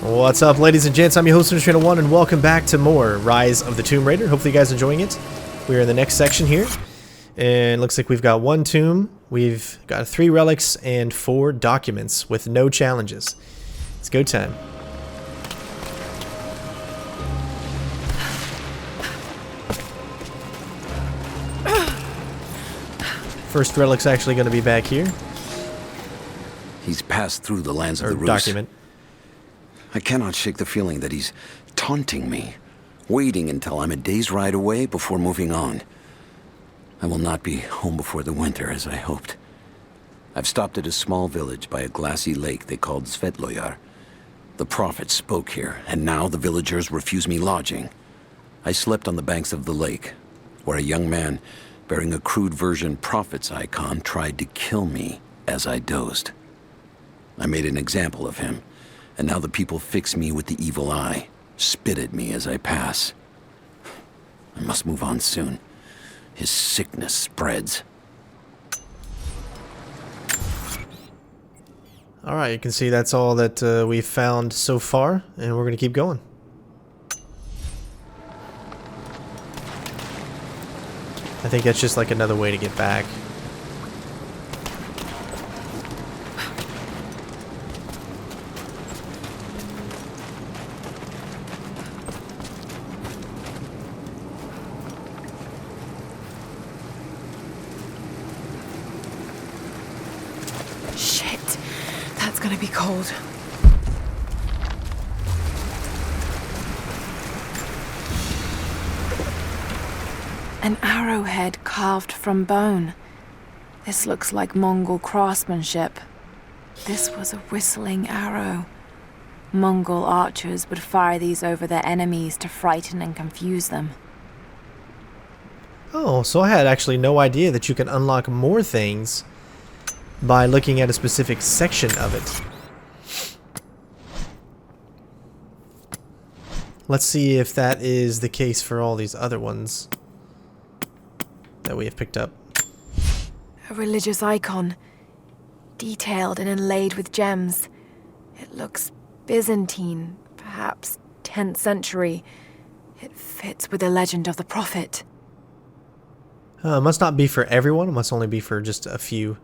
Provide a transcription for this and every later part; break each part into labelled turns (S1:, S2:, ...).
S1: What's up, ladies and gents? I'm your host, Trainer One, and welcome back to more Rise of the Tomb Raider. Hopefully you guys are enjoying it. We're in the next section here, and looks like we've got 1 tomb, we've got 3 relics, and 4 documents with no challenges. It's go time. First relic's actually going to be back here.
S2: He's passed through the lands of the Rus.
S1: Document.
S2: I cannot shake the feeling that he's taunting me, waiting until I'm a day's ride away before moving on. I will not be home before the winter as I hoped. I've stopped at a small village by a glassy lake they called SVETLOYAR. The prophet spoke here, and now the villagers refuse me lodging. I slept on the banks of the lake, where a young man bearing a crude version prophet's icon tried to kill me as I dozed. I made an example of him, and now the people fix me with the evil eye, spit at me as I pass. I must move on soon. His sickness spreads.
S1: Alright, you can see that's all that we've found so far, and we're going to keep going. I think that's just like another way to get back.
S3: Shit, that's gonna be cold. An arrowhead carved from bone. This looks like Mongol craftsmanship. This was a whistling arrow. Mongol archers would fire these over their enemies to frighten and confuse them.
S1: Oh, so I had actually no idea that you can unlock more things by looking at a specific section of it. Let's see if that is the case for all these other ones that we have picked up.
S3: A religious icon, detailed and inlaid with gems. It looks Byzantine, perhaps 10th century. It fits with the legend of the prophet.
S1: It must not be for everyone, it must only be for just a few.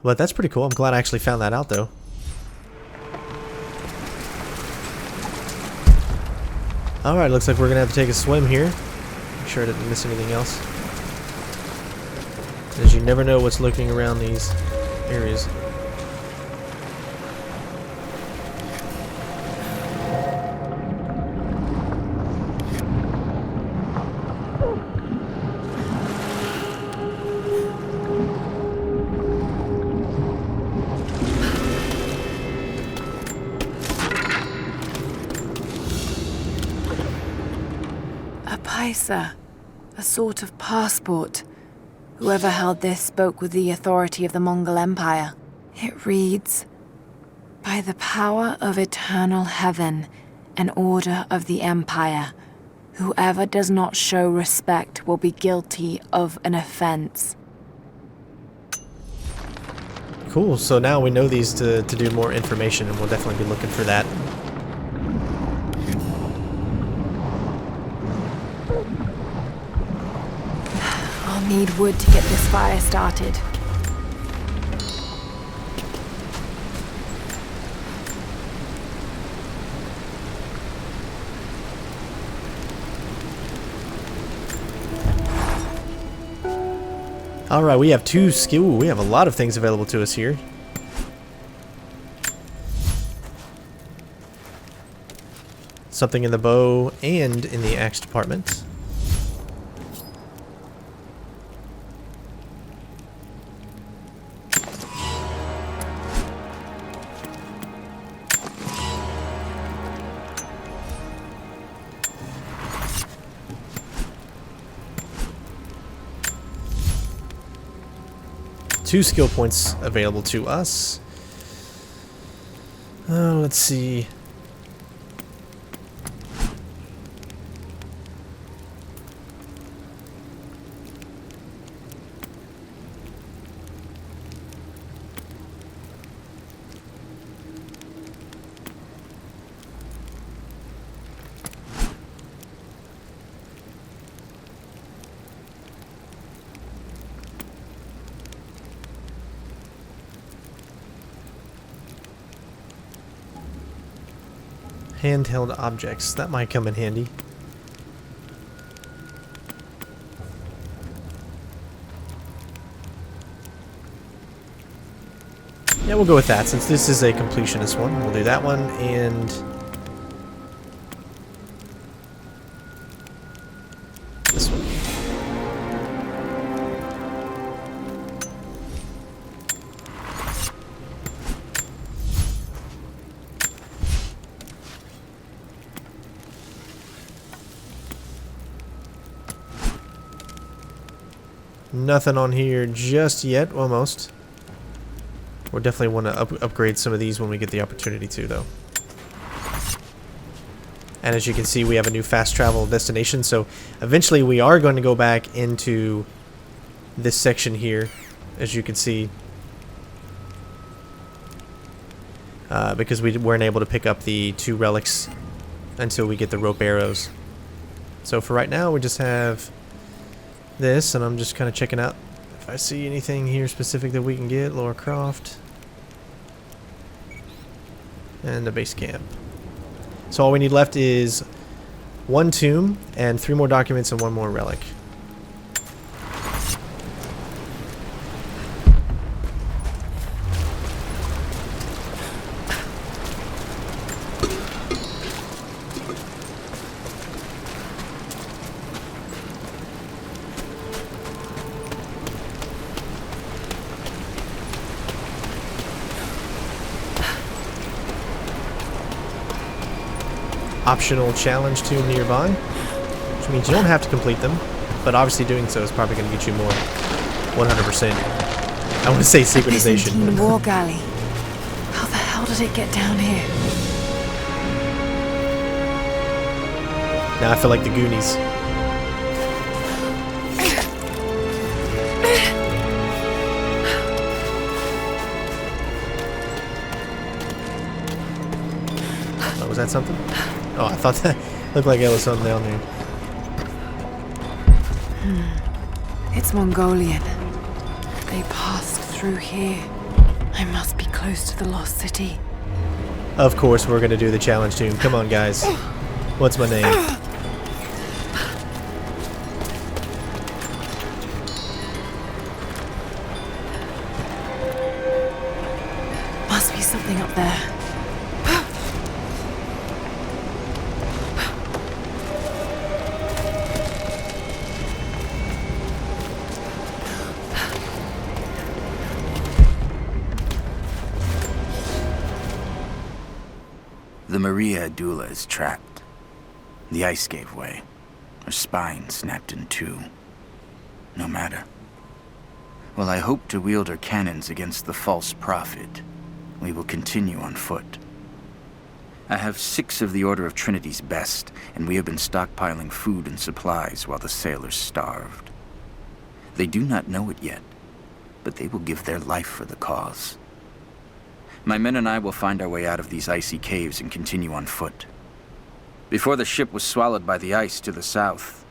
S1: But that's pretty cool. I'm glad I actually found that out, though. Alright, looks like we're gonna have to take a swim here. Make sure I didn't miss anything else, as you never know what's lurking around these areas.
S3: A sort of passport. Whoever held this spoke with the authority of the Mongol Empire. It reads, "By the power of eternal heaven and order of the Empire, whoever does not show respect will be guilty of an offense."
S1: Cool, so now we know these to do more information, and we'll definitely be looking for that.
S3: Need wood to get this fire started.
S1: Alright, we have 2 skill. We have a lot of things available to us here. Something in the bow and in the axe department. Two skill points available to us. Let's see. Handheld objects. That might come in handy. Yeah, we'll go with that since this is a completionist one. We'll do that one and this one. Nothing on here just yet, almost. We'll definitely want to upgrade some of these when we get the opportunity to, though. And as you can see, we have a new fast travel destination, so eventually we are going to go back into this section here, as you can see. Because we weren't able to pick up the 2 relics until we get the rope arrows. So for right now, we just have this, and I'm just kind of checking out if I see anything here specific that we can get. Lara Croft and the base camp. So all we need left is 1 tomb and 3 more documents and 1 more relic. Optional challenge tomb nearby, which means you don't have to complete them, but obviously doing so is probably going to get you more 100%. I want to say synchronization.
S3: Byzantine war galley. How the hell did it get down here?
S1: Now I feel like the Goonies. Oh, was that something? Oh, I thought that looked like it was something down there.
S3: It's Mongolian. They passed through here. I must be close to the lost city.
S1: Of course, we're going to do the challenge tomb. Come on, guys. What's my name?
S3: Must be something up there.
S4: The Maria Adula is trapped. The ice gave way. Her spine snapped in 2. No matter. While I hope to wield her cannons against the false prophet, we will continue on foot. I have 6 of the Order of Trinity's best, and we have been stockpiling food and supplies while the sailors starved. They do not know it yet, but they will give their life for the cause. My men and I will find our way out of these icy caves and continue on foot. Before the ship was swallowed by the ice to the south,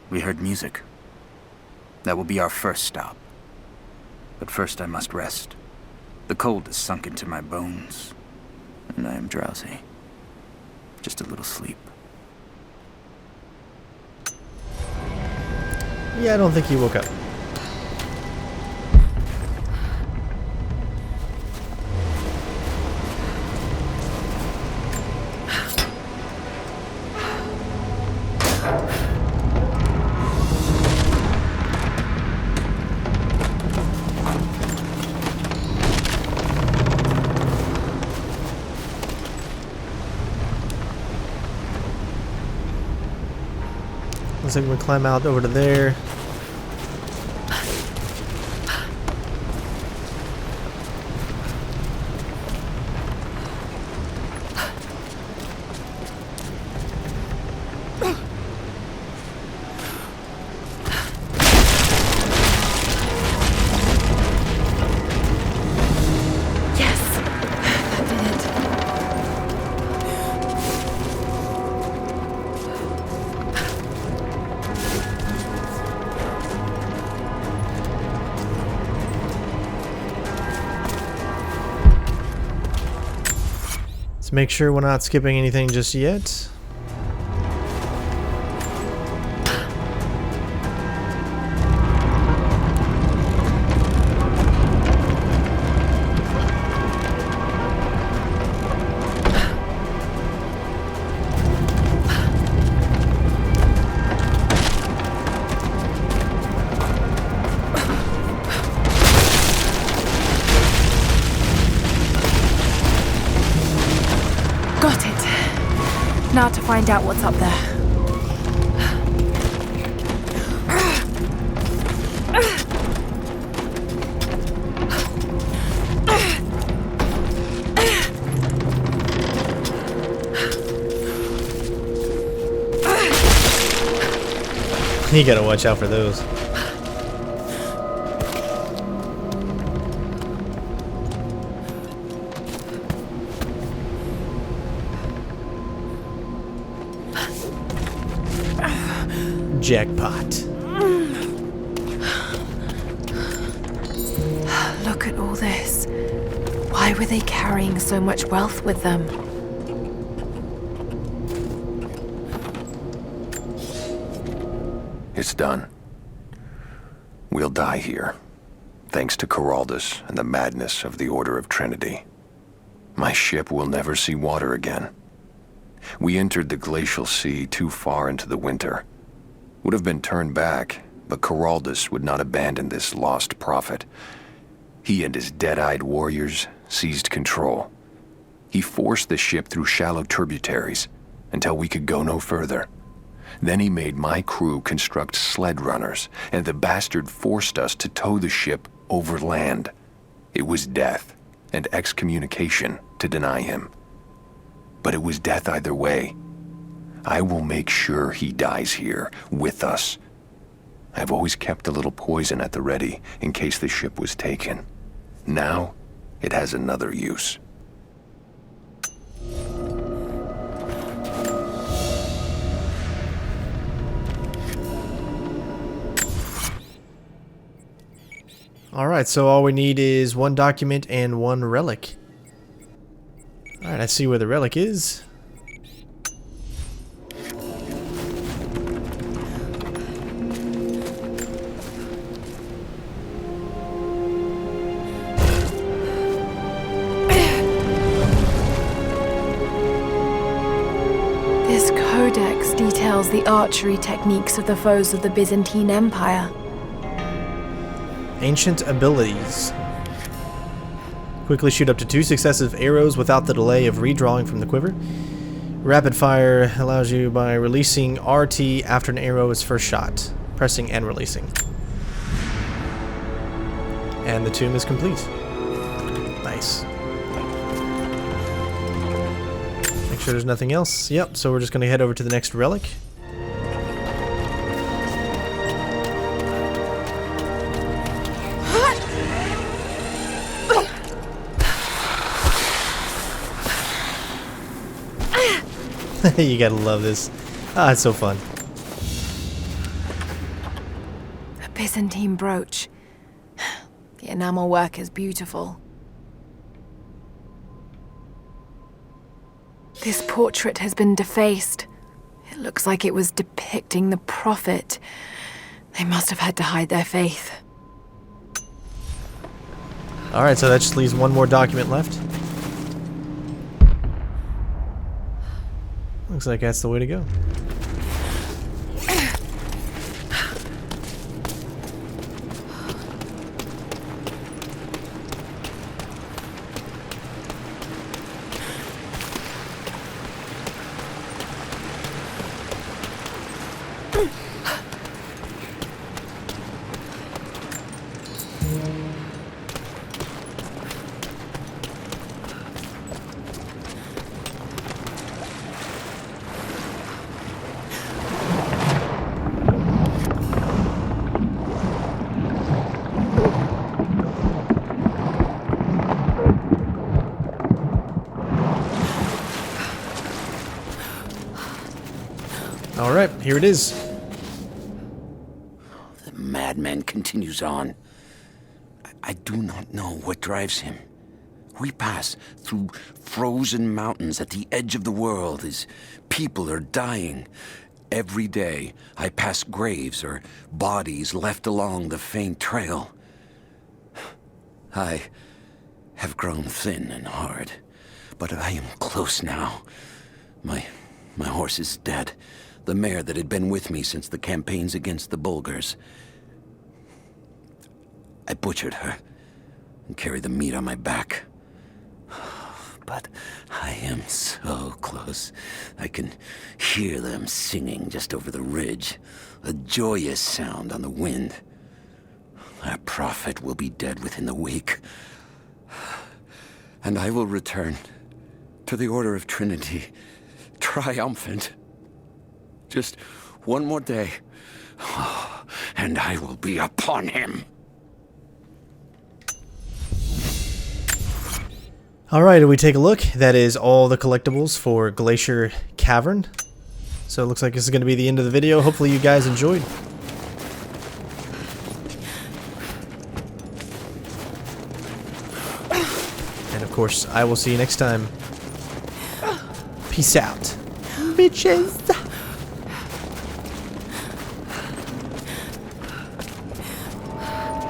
S4: we heard music. That will be our first stop. But first I must rest. The cold has sunk into my bones, and I am drowsy. Just a little sleep.
S1: Yeah, I don't think he woke up. Looks like we can climb out over to there. Let's make sure we're not skipping anything just yet.
S3: Now to find out what's up there.
S1: You gotta watch out for those. Jackpot.
S3: Look at all this. Why were they carrying so much wealth with them?
S5: It's done. We'll die here, thanks to Coraldus and the madness of the Order of Trinity. My ship will never see water again. We entered the glacial sea too far into the winter. Would have been turned back, but Coraldus would not abandon this lost prophet. He and his dead-eyed warriors seized control. He forced the ship through shallow tributaries until we could go no further. Then he made my crew construct sled runners, and the bastard forced us to tow the ship over land. It was death and excommunication to deny him. But it was death either way. I will make sure he dies here, with us. I've always kept a little poison at the ready in case the ship was taken. Now, it has another use.
S1: Alright, so all we need is one document and one relic. Alright, I see where the relic is.
S3: This codex details the archery techniques of the foes of the Byzantine Empire.
S1: Ancient abilities. Quickly shoot up to 2 successive arrows without the delay of redrawing from the quiver. Rapid fire allows you by releasing RT after an arrow is first shot, pressing and releasing. And the tomb is complete. Nice. Make sure there's nothing else. Yep, so we're just going to head over to the next relic. You gotta love this. Ah, it's so fun.
S3: A Byzantine brooch. The enamel work is beautiful. This portrait has been defaced. It looks like it was depicting the prophet. They must have had to hide their faith.
S1: Alright, so that just leaves one more document left. Looks like that's the way to go. Alright, here it is.
S2: The madman continues on. I do not know what drives him, We pass through frozen mountains at the edge of the world as people are dying. Every day, I pass graves or bodies left along the faint trail. I have grown thin and hard, but I am close now. My horse is dead. The mare that had been with me since the campaigns against the Bulgars. I butchered her and carried the meat on my back. But I am so close. I can hear them singing just over the ridge. A joyous sound on the wind. Our prophet will be dead within the week. And I will return to the Order of Trinity, triumphant. Just one more day, and I will be upon him.
S1: Alright, we take a look. That is all the collectibles for Glacier Cavern. So it looks like this is going to be the end of the video. Hopefully you guys enjoyed. And of course, I will see you next time. Peace out, bitches.